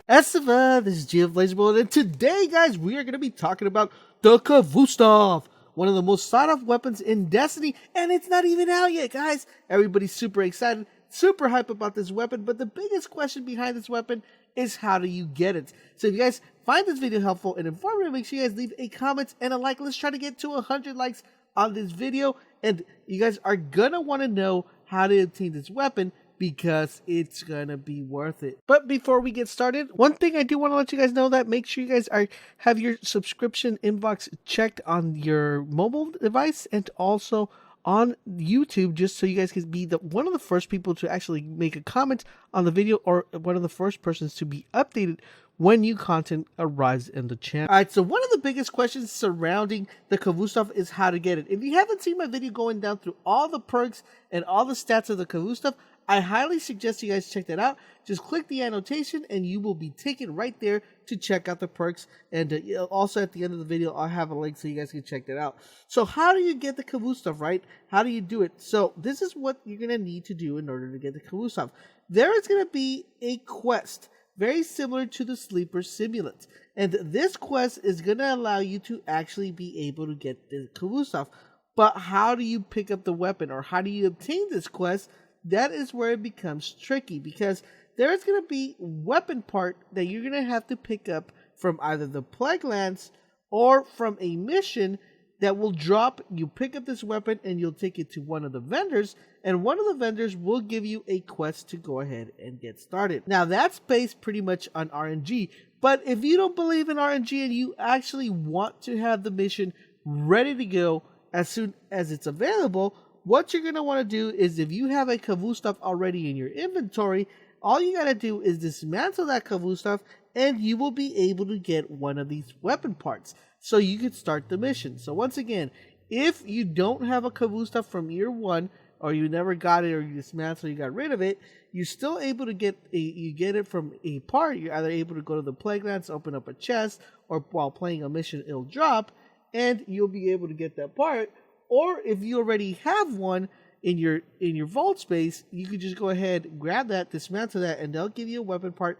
Estiva, this is GRIMOIRE, and today, guys, we are going to be talking about the Khvostov, one of the most sought-after weapons in Destiny, and it's not even out yet, guys. Everybody's super excited, super hype about this weapon, but the biggest question behind this weapon is how do you get it? So if you guys find this video helpful and informative, make sure you guys leave a comment and a like. Let's try to get to 100 likes on this video, and you guys are going to want to know how to obtain this weapon, because it's gonna be worth it. But before we get started, one thing I do want to let you guys know that make sure you guys have your subscription inbox checked on your mobile device and also on YouTube, just so you guys can be one of the first people to actually make a comment on the video, or one of the first persons to be updated when new content arrives in the channel. Alright, so one of the biggest questions surrounding the Khvostov is how to get it. If you haven't seen my video going down through all the perks and all the stats of the Khvostov, I highly suggest you guys check that out. Just click the annotation and you will be taken right there to check out the perks. And also at the end of the video, I'll have a link so you guys can check that out. So how do you get the Khvostov, right? How do you do it? So this is what you're going to need to do in order to get the Khvostov. There is going to be a quest very similar to the Sleeper Simulant. And this quest is going to allow you to actually be able to get the Khvostov. But how do you pick up the weapon, or how do you obtain this quest? That is where it becomes tricky, because there is going to be weapon part that you're going to have to pick up from either the Plague Lance or from a mission that will drop. You pick up this weapon and you'll take it to one of the vendors, and one of the vendors will give you a quest to go ahead and get started. Now that's based pretty much on RNG, but if you don't believe in RNG and you actually want to have the mission ready to go as soon as it's available, what you're going to want to do is, if you have a Khvostov already in your inventory, all you got to do is dismantle that Khvostov and you will be able to get one of these weapon parts so you can start the mission. So once again, if you don't have a Khvostov from year one, or you never got it, or you dismantled, you got rid of it, you're still able to get it from a part. You're either able to go to the Plague Lance, open up a chest, or while playing a mission it'll drop and you'll be able to get that part. Or if you already have one in your vault space, you could just go ahead, grab that, dismantle that, and they'll give you a weapon part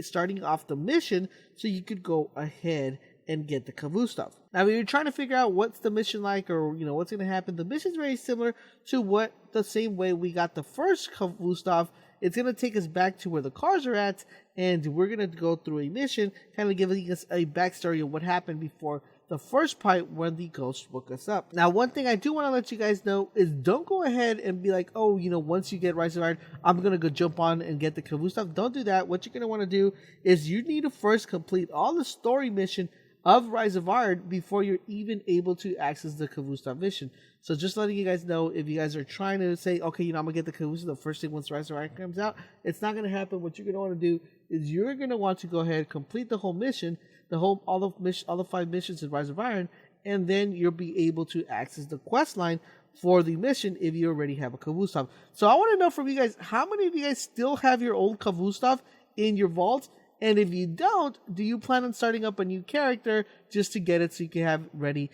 starting off the mission, so you could go ahead and get the Khvostov. Now, if you're trying to figure out what's the mission like, or what's going to happen, the mission's very similar to the same way we got the first Khvostov. It's going to take us back to where the cars are at, and we're going to go through a mission, kind of giving us a backstory of what happened before the first part when the ghost woke us up. Now, one thing I do want to let you guys know is, don't go ahead and be like, oh, once you get Rise of Iron, I'm going to go jump on and get the Khvostov. Don't do that. What you're going to want to do is you need to first complete all the story mission of Rise of Iron before you're even able to access the Khvostov mission. So just letting you guys know, if you guys are trying to say, okay, I'm going to get the Khvostov the first thing once Rise of Iron comes out, it's not going to happen. What you're going to want to do is you're going to want to go ahead, complete the whole mission, all the 5 missions in Rise of Iron, and then you'll be able to access the quest line for the mission if you already have a Khvostov. So I want to know from you guys, how many of you guys still have your old Khvostov in your vault? And if you don't, do you plan on starting up a new character just to get it so you can have it ready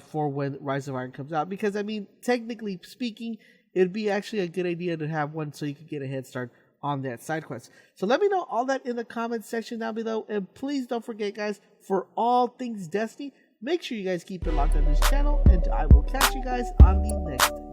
for when Rise of Iron comes out? Because, I mean, technically speaking, it'd be actually a good idea to have one so you can get a head start on that side quest. So let me know all that in the comment section down below. And please don't forget, guys, for all things Destiny, make sure you guys keep it locked on this channel. And I will catch you guys on the next video.